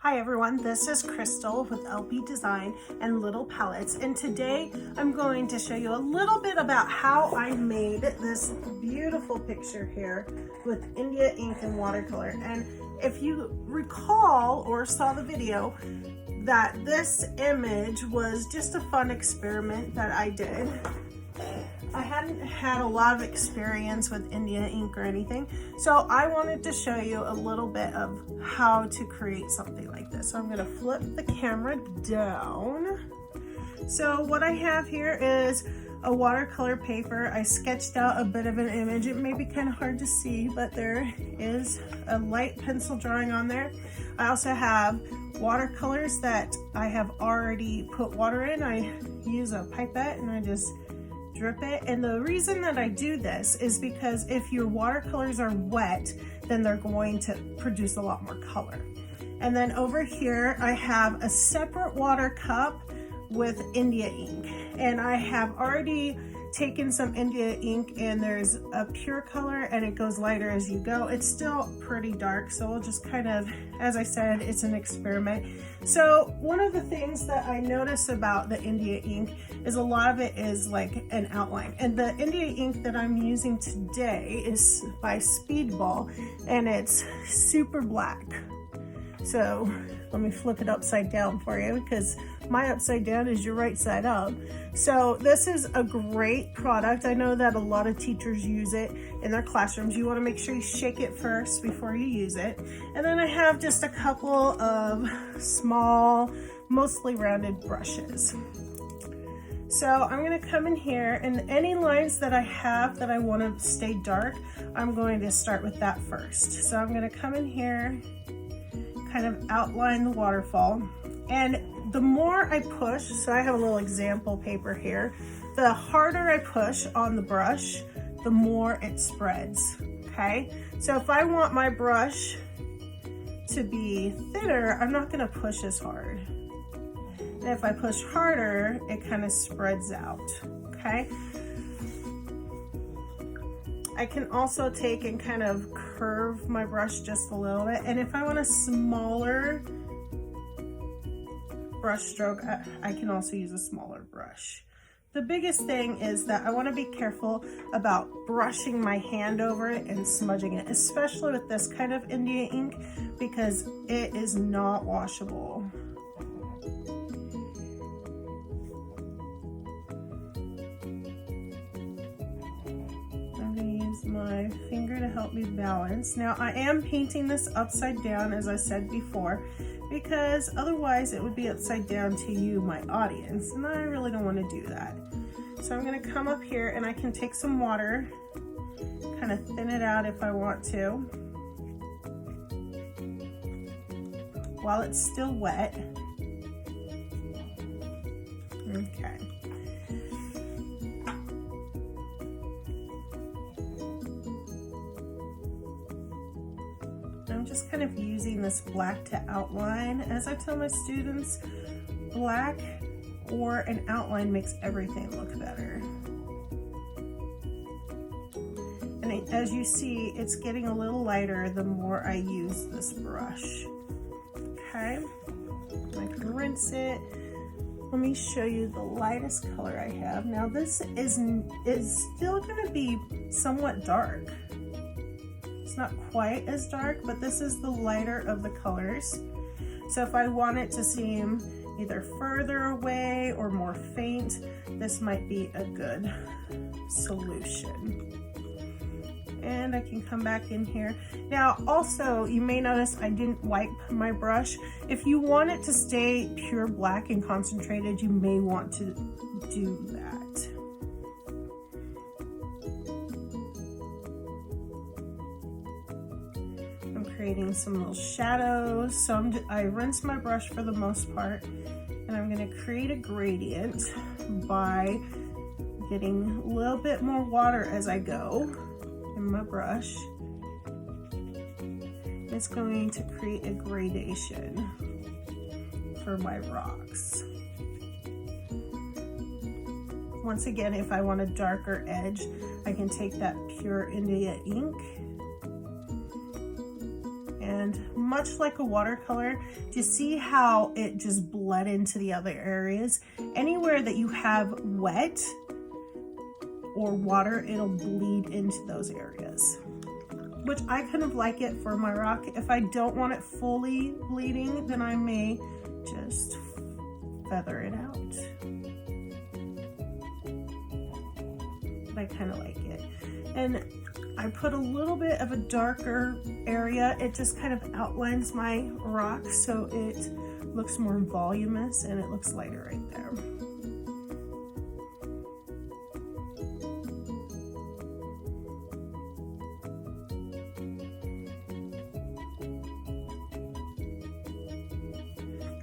Hi everyone, this is Crystal with LP Design and Little Palettes, and today I'm going to show you a little bit about how I made this beautiful picture here with India ink and watercolor. And if you recall or saw the video, that this image was just a fun experiment that I did. I hadn't had a lot of experience with India ink or anything, so I wanted to show you a little bit of how to create something like this. So I'm going to flip the camera down. So what I have here is a watercolor paper. I sketched out a bit of an image. It may be kind of hard to see, but there is a light pencil drawing on there. I also have watercolors that I have already put water in. I use a pipette and I just drip it. And the reason that I do this is because if your watercolors are wet, then they're going to produce a lot more color. And then over here, I have a separate water cup with India ink. And I have already taken some India ink, and there's a pure color and it goes lighter as you go. It's still pretty dark, so we'll just kind of, as I said, it's an experiment. So one of the things that I notice about the India ink is a lot of it is like an outline. And the India ink that I'm using today is by Speedball, and it's super black. So let me flip it upside down for you, because my upside down is your right side up. So this is a great product. I know that a lot of teachers use it in their classrooms. You want to make sure you shake it first before you use it. And then I have just a couple of small, mostly rounded brushes. So I'm going to come in here, and any lines that I have that I want to stay dark, I'm going to start with that first. So I'm going to come in here, kind of outline the waterfall. And the more I push, so I have a little example paper here, the harder I push on the brush, the more it spreads, okay? So if I want my brush to be thinner, I'm not gonna push as hard. And if I push harder, it kind of spreads out, okay? I can also take and kind of curve my brush just a little bit. And if I want a smaller brush stroke, I can also use a smaller brush. The biggest thing is that I want to be careful about brushing my hand over it and smudging it, especially with this kind of India ink, because it is not washable. My finger to help me balance. Now I am painting this upside down, as I said before, because otherwise it would be upside down to you, my audience, and I really don't want to do that. So I'm going to come up here, and I can take some water, kind of thin it out if I want to, while it's still wet. Okay. I'm just kind of using this black to outline. As I tell my students, black or an outline makes everything look better. And as you see, it's getting a little lighter the more I use this brush. Okay, I can rinse it. Let me show you the lightest color I have. Now this is still going to be somewhat dark. It's not quite as dark, but this is the lighter of the colors. So if I want it to seem either further away or more faint, this might be a good solution. And I can come back in here. Now also, you may notice I didn't wipe my brush. If you want it to stay pure black and concentrated, you may want to do that. Creating some little shadows. So I rinse my brush for the most part, and I'm going to create a gradient by getting a little bit more water as I go in my brush. It's going to create a gradation for my rocks. Once again, if I want a darker edge, I can take that pure India ink And much like a watercolor, do you see how it just bled into the other areas? Anywhere that you have wet or water, it'll bleed into those areas, which I kind of like it for my rock. If I don't want it fully bleeding, then I may just feather it out. But I kind of like it. And I put a little bit of a darker area. It just kind of outlines my rock so it looks more voluminous and it looks lighter right there.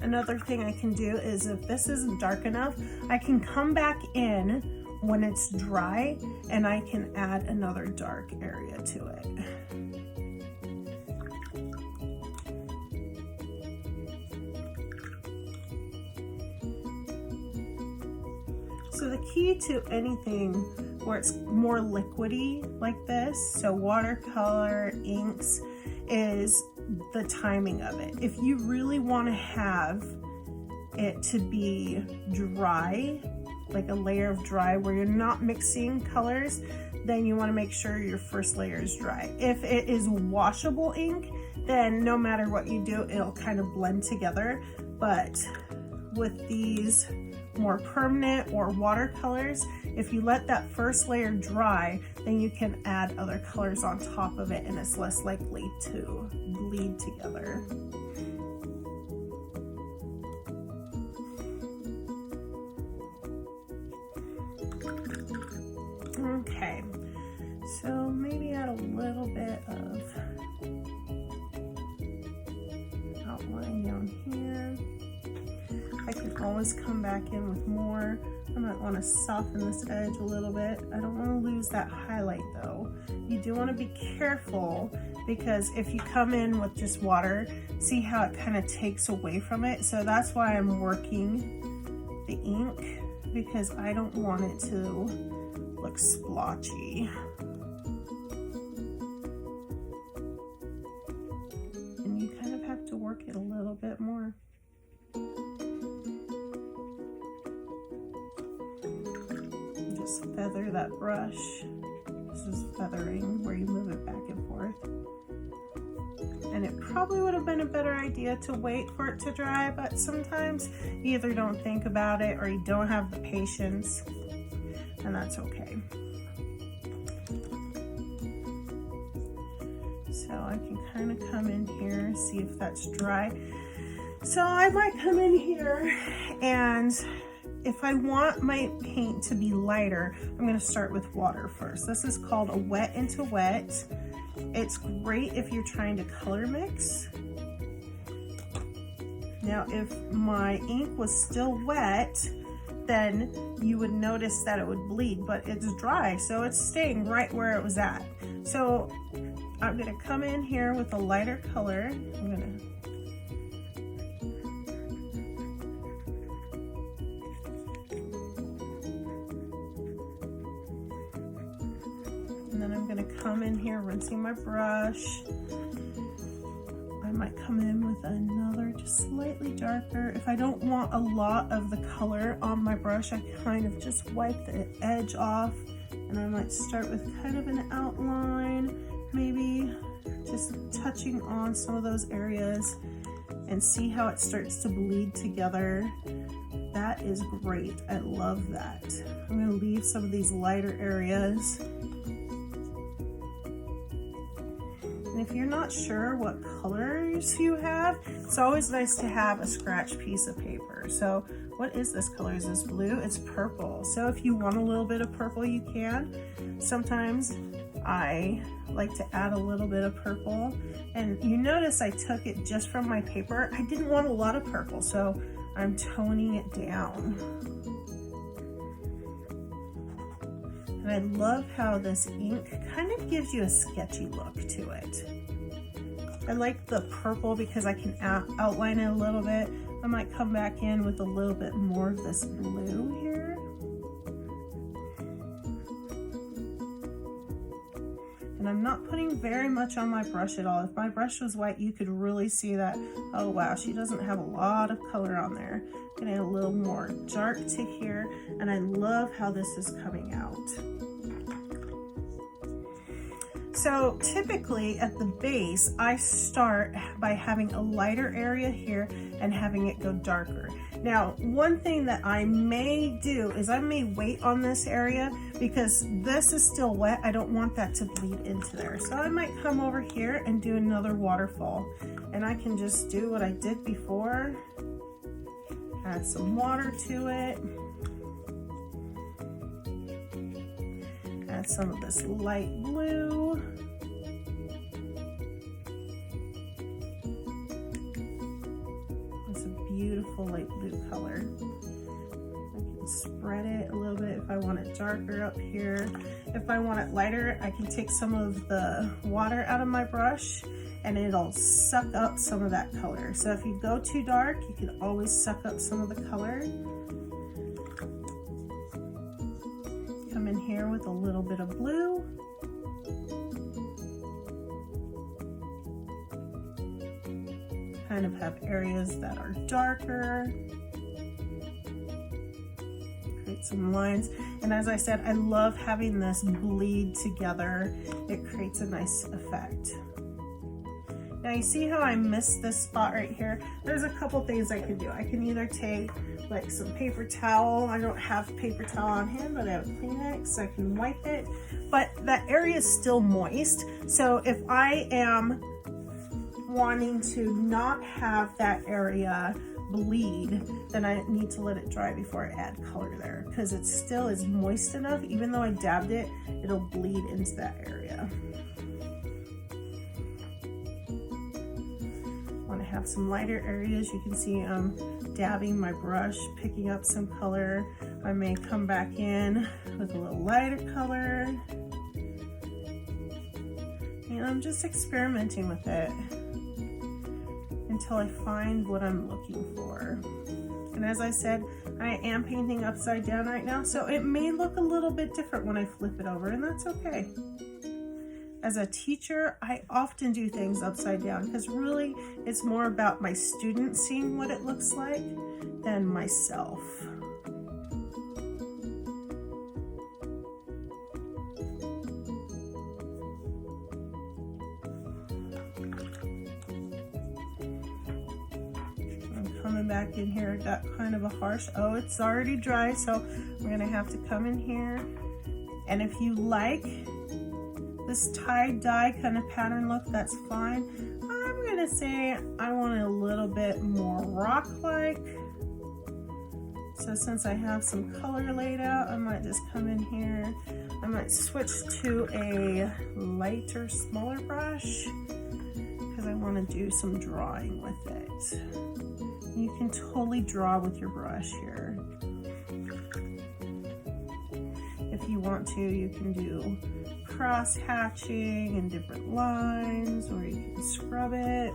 Another thing I can do is if this isn't dark enough, I can come back in when it's dry and I can add another dark area to it. So the key to anything where it's more liquidy like this, so watercolor, inks, is the timing of it. If you really want to have it to be dry, like a layer of dry where you're not mixing colors, then you want to make sure your first layer is dry. If it is washable ink, then no matter what you do, it'll kind of blend together. But with these more permanent or watercolors, if you let that first layer dry, then you can add other colors on top of it and it's less likely to bleed together. Okay, so maybe add a little bit of outline down here. I can always come back in with more. I might want to soften this edge a little bit. I don't want to lose that highlight though. You do want to be careful because if you come in with just water, see how it kind of takes away from it. So that's why I'm working the ink, because I don't want it to look splotchy. And you kind of have to work it a little bit more. Just feather that brush. This is feathering where you move it back and forth. And it probably would have been a better idea to wait for it to dry, but sometimes you either don't think about it or you don't have the patience, and that's okay. So I can kind of come in here, see if that's dry. So I might come in here, and if I want my paint to be lighter, I'm going to start with water first. This is called a wet into wet. It's great if you're trying to color mix. Now, if my ink was still wet, then you would notice that it would bleed, but it's dry, so it's staying right where it was at. So I'm going to come in here with a lighter color. I'm going to come in here, rinsing my brush. I might come in with another just slightly darker. If I don't want a lot of the color on my brush, I kind of just wipe the edge off, and I might start with kind of an outline, maybe just touching on some of those areas and see how it starts to bleed together. That is great. I love that. I'm going to leave some of these lighter areas. And if you're not sure what colors you have, it's always nice to have a scratch piece of paper. So what is this color? Is this blue? It's purple. So if you want a little bit of purple, you can. Sometimes I like to add a little bit of purple. And you notice I took it just from my paper. I didn't want a lot of purple, so I'm toning it down. And I love how this ink kind of gives you a sketchy look to it. I like the purple because I can outline it a little bit. I might come back in with a little bit more of this blue here. And And I'm not putting very much on my brush at all. If my brush was white, you could really see that, oh wow, she doesn't have a lot of color on there. Getting a little more dark to here, and I love how this is coming out. So typically at the base, I start by having a lighter area here and having it go darker. Now, one thing that I may do is I may wait on this area because this is still wet. I don't want that to bleed into there. So I might come over here and do another waterfall, and I can just do what I did before. Add some water to it. Add some of this light blue. It's a beautiful light blue color. I can spread it a little bit if I want it darker up here. If I want it lighter, I can take some of the water out of my brush and it'll suck up some of that color. So if you go too dark, you can always suck up some of the color. Come in here with a little bit of blue. Kind of have areas that are darker. Create some lines. And as I said, I love having this bleed together. It creates a nice effect. Now you see how I missed this spot right here? There's a couple things I can do. I can either take like some paper towel. I don't have paper towel on hand, but I have Kleenex, so I can wipe it. But that area is still moist. So if I am wanting to not have that area bleed, then I need to let it dry before I add color there, because it still is moist enough. Even though I dabbed it, it'll bleed into that area. Want to have some lighter areas. You can see I'm dabbing my brush, picking up some color. I may come back in with a little lighter color. And I'm just experimenting with it until I find what I'm looking for. And as I said, I am painting upside down right now, so it may look a little bit different when I flip it over, and that's okay. As a teacher, I often do things upside down because really it's more about my students seeing what it looks like than myself. Coming back in here, got kind of a harsh, oh, it's already dry, so we're gonna have to come in here. And if you like this tie-dye kind of pattern look, that's fine. I'm gonna say I want it a little bit more rock-like. So since I have some color laid out, I might just come in here. I might switch to a lighter, smaller brush because I want to do some drawing with it. You can totally draw with your brush here. If you want to, you can do cross hatching and different lines, or you can scrub it.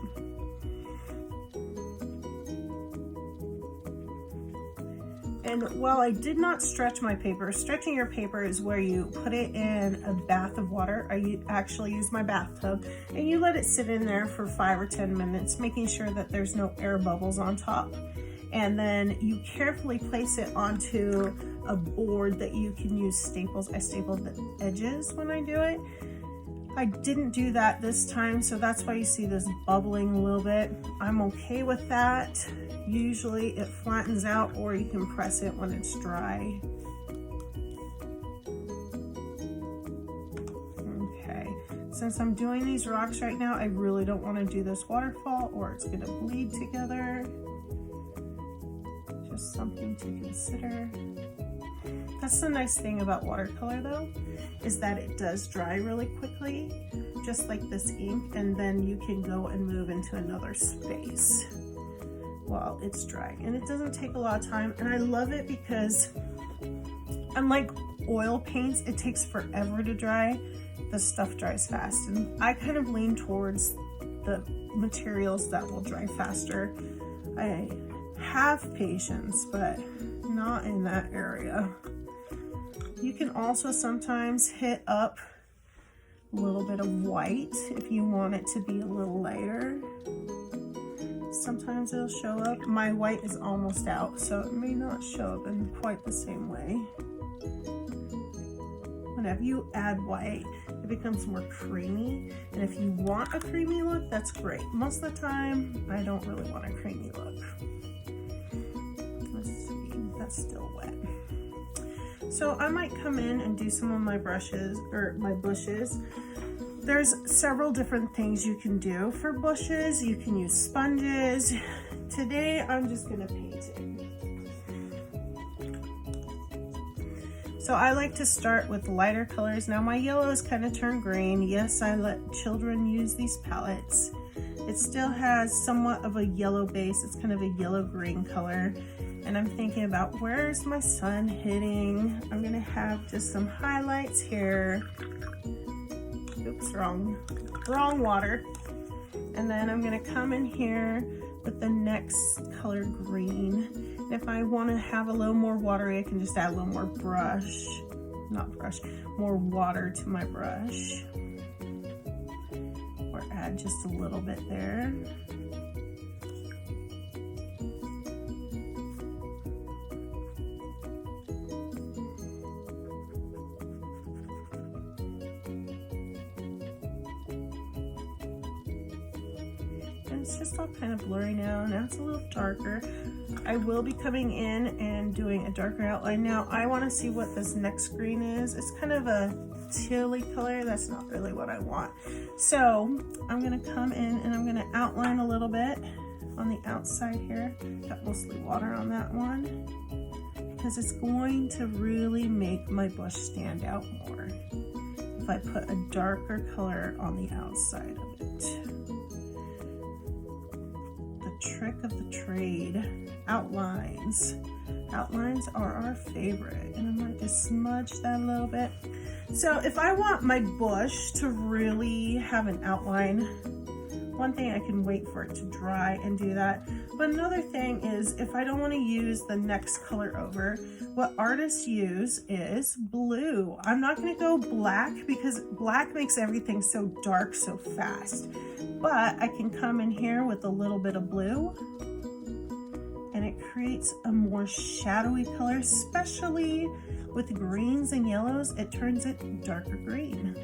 And while I did not stretch my paper, stretching your paper is where you put it in a bath of water. I actually use my bathtub, and you let it sit in there for 5 or 10 minutes, making sure that there's no air bubbles on top. And then you carefully place it onto a board that you can use staples. I stapled the edges when I do it. I didn't do that this time, so that's why you see this bubbling a little bit. I'm okay with that. Usually it flattens out, or you can press it when it's dry. Okay, since I'm doing these rocks right now, I really don't want to do this waterfall or it's gonna bleed together. Just something to consider. That's the nice thing about watercolor though, is that it does dry really quickly, just like this ink, and then you can go and move into another space while it's drying. And it doesn't take a lot of time, and I love it because unlike oil paints, it takes forever to dry. The stuff dries fast, and I kind of lean towards the materials that will dry faster. I have patience, but not in that area. You can also sometimes hit up A little bit of white if you want it to be a little lighter. Sometimes it'll show up. My white is almost out, so it may not show up in quite the same way. Whenever you add white, it becomes more creamy, and if you want a creamy look, that's great. Most of the time, I don't really want a creamy look. Let's see, that's still wet. So I might come in and do some of my brushes, or my bushes. There's several different things you can do for bushes. You can use sponges. Today, I'm just gonna paint it. So I like to start with lighter colors. Now my yellow is kind of turned green. Yes, I let children use these palettes. It still has somewhat of a yellow base. It's kind of a yellow-green color. And I'm thinking about, where's my sun hitting? I'm gonna have just some highlights here. Oops, wrong water. And then I'm gonna come in here with the next color green. And if I wanna have a little more watery, I can just add a little more more water to my brush. Or add just a little bit there. It's just all kind of blurry now. Now it's a little darker. I will be coming in and doing a darker outline. Now I want to see what this next green is. It's kind of a tealy color. That's not really what I want. So I'm going to come in and I'm going to outline a little bit on the outside here. Got mostly water on that one because it's going to really make my bush stand out more if I put a darker color on the outside of it. Trick of the trade, outlines. Outlines are our favorite, and I might just smudge that a little bit. So if I want my bush to really have an outline, one thing I can wait for it to dry and do that. But another thing is, if I don't want to use the next color over, what artists use is blue. I'm not going to go black because black makes everything so dark so fast. But I can come in here with a little bit of blue and it creates a more shadowy color, especially with greens and yellows. It turns it darker green.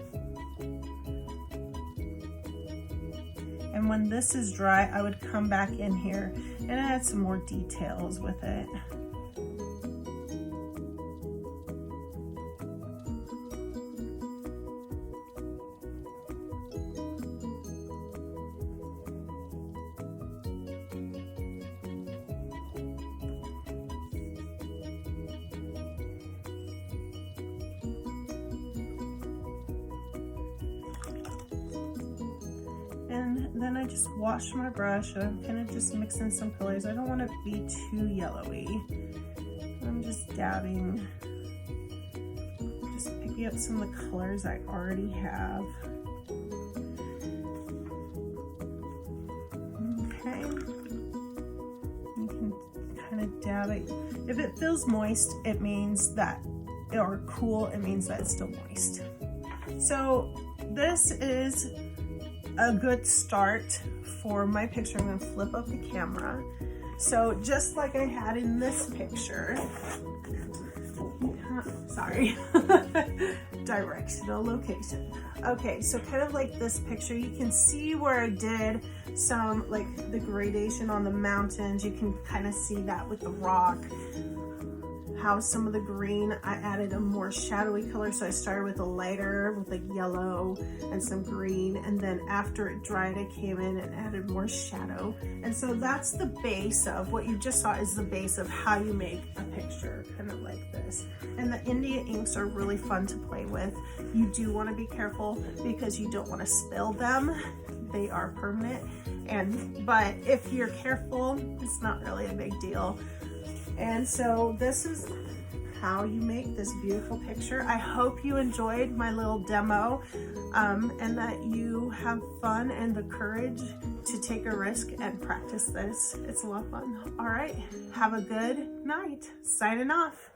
And when this is dry, I would come back in here and add some more details with it. And then I just wash my brush. I'm kind of just mixing some colors. I don't want it to be too yellowy. I'm just dabbing, just picking up some of the colors I already have. Okay, you can kind of dab it. If it feels moist, it means that, or cool, it means that it's still moist. So this is a good start for my picture. I'm going to flip up the camera. So just like I had in this picture, sorry, directional location. Okay, so kind of like this picture, you can see where I did some, like the gradation on the mountains. You can kind of see that with the rock. How some of the green, I added a more shadowy color. So I started with a lighter, with a yellow and some green. And then after it dried, I came in and added more shadow. And so that's the base of what you just saw, is the base of how you make a picture, kind of like this. And the India inks are really fun to play with. You do want to be careful because you don't want to spill them. They are permanent. But if you're careful, it's not really a big deal. And so this is how you make this beautiful picture. I hope you enjoyed my little demo and that you have fun and the courage to take a risk and practice this. It's a lot of fun. All right, have a good night. Signing off.